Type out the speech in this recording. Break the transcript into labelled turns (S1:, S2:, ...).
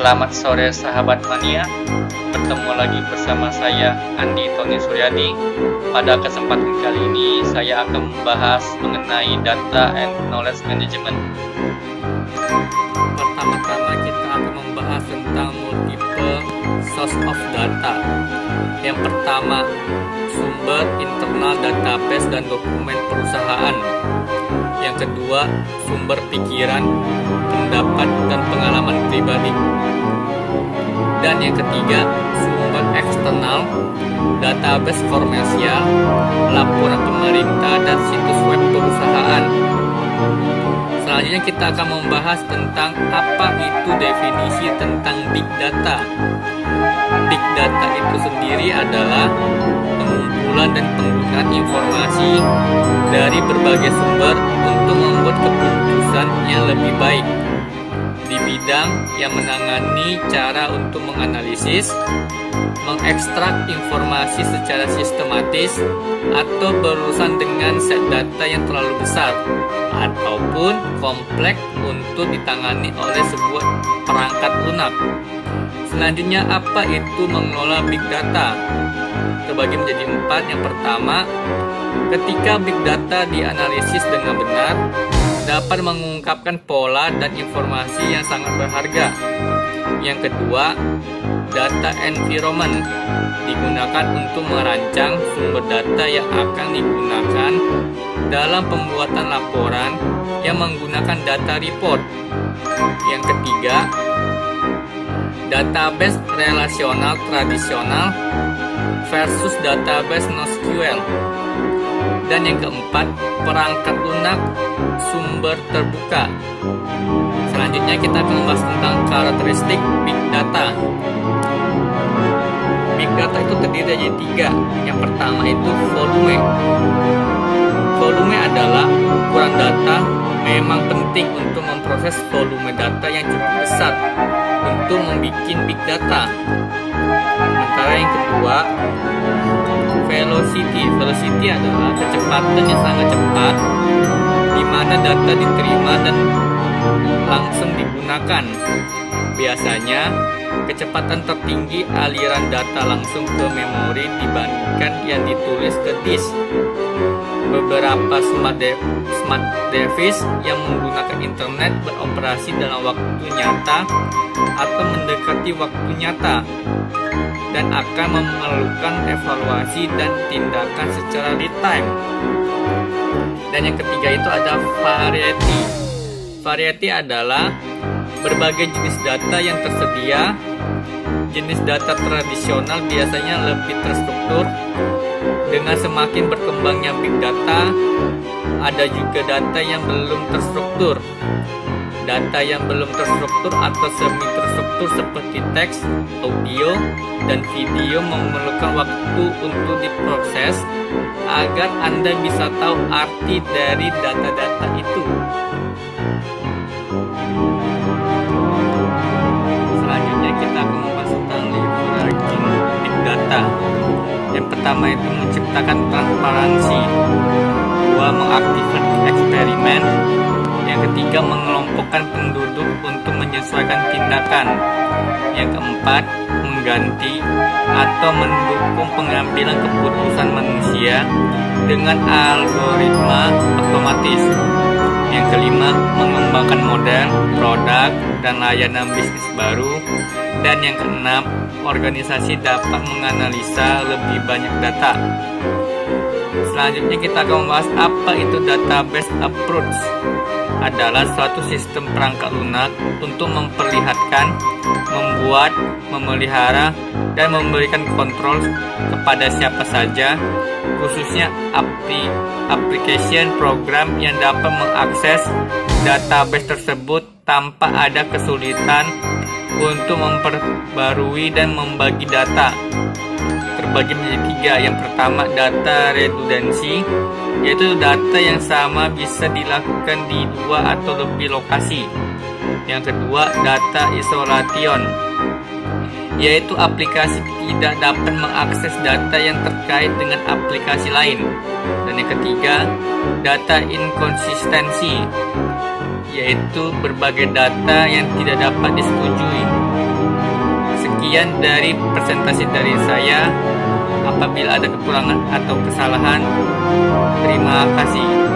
S1: Selamat sore sahabat mania. Bertemu lagi bersama saya Andi Tony Suryadi. Pada kesempatan kali ini saya akan membahas mengenai data and knowledge management. Pertama-tama kita akan membahas tentang multiple source of data. Yang pertama, sumber internal database dan dokumen perusahaan. Yang kedua, sumber pikiran, pendapat, dan pengalaman pribadi. Dan yang ketiga, sumber eksternal, database komersial, laporan pemerintah, dan situs web perusahaan. Selanjutnya kita akan membahas tentang apa itu definisi tentang Big Data. Big Data itu sendiri adalah pengumpulan dan penggunaan informasi dari berbagai sumber untuk membuat keputusan yang lebih baik di bidang yang menangani cara untuk menganalisis, mengekstrak informasi secara sistematis, atau berurusan dengan set data yang terlalu besar ataupun kompleks untuk ditangani oleh sebuah perangkat lunak. Selanjutnya, apa itu mengelola Big Data? Terbagi menjadi 4. Yang pertama, ketika Big Data dianalisis dengan benar, dapat mengungkapkan pola dan informasi yang sangat berharga. Yang kedua, data environment digunakan untuk merancang sumber data yang akan digunakan dalam pembuatan laporan yang menggunakan data report. Yang ketiga, database relasional tradisional versus database NoSQL. Dan yang keempat, perangkat lunak sumber terbuka. Selanjutnya kita akan membahas tentang karakteristik Big Data. Big Data itu terdiri dari 3. Yang pertama itu volume. Volume adalah ukuran data. Memang penting untuk memproses volume data yang cukup besar untuk membuat Big Data. Sementara yang kedua, velocity. Velocity adalah kecepatan yang sangat cepat di mana data diterima dan langsung digunakan. Biasanya, kecepatan tertinggi aliran data langsung ke memori dibandingkan yang ditulis ke disk. Beberapa smart device yang menggunakan internet beroperasi dalam waktu nyata atau mendekati waktu nyata dan akan memerlukan evaluasi dan tindakan secara real time. Dan yang ketiga itu ada variety. Variety adalah berbagai jenis data yang tersedia. Jenis data tradisional biasanya lebih terstruktur. Dengan semakin berkembangnya Big Data, ada juga data yang belum terstruktur. Data yang belum terstruktur atau semi terstruktur seperti teks, audio, dan video memerlukan waktu untuk diproses agar Anda bisa tahu arti dari data-data itu. Selanjutnya kita akan membahas tentang leveraging Big Data. Yang pertama itu menciptakan transparansi. 2. Mengaktifkan eksperimen. Yang ketiga, mengelompokkan penduduk untuk menyesuaikan tindakan. Yang keempat, mengganti atau mendukung pengambilan keputusan manusia dengan algoritma otomatis. Yang kelima, mengembangkan model, produk, dan layanan bisnis baru. Dan yang keenam, organisasi dapat menganalisa lebih banyak data. Selanjutnya kita akan membahas apa itu database approach. Adalah suatu sistem perangkat lunak untuk memperlihatkan, membuat, memelihara, dan memberikan kontrol kepada siapa saja, khususnya application program yang dapat mengakses database tersebut tanpa ada kesulitan untuk memperbarui dan membagi data. Terbagi menjadi 3. Yang pertama, data redundancy, yaitu data yang sama bisa dilakukan di 2 atau lebih lokasi. Yang kedua, data isolation, yaitu aplikasi tidak dapat mengakses data yang terkait dengan aplikasi lain. Dan yang ketiga, data inconsistency, yaitu berbagai data yang tidak dapat disetujui. Sekian dari presentasi dari saya. Apabila ada kekurangan atau kesalahan, terima kasih.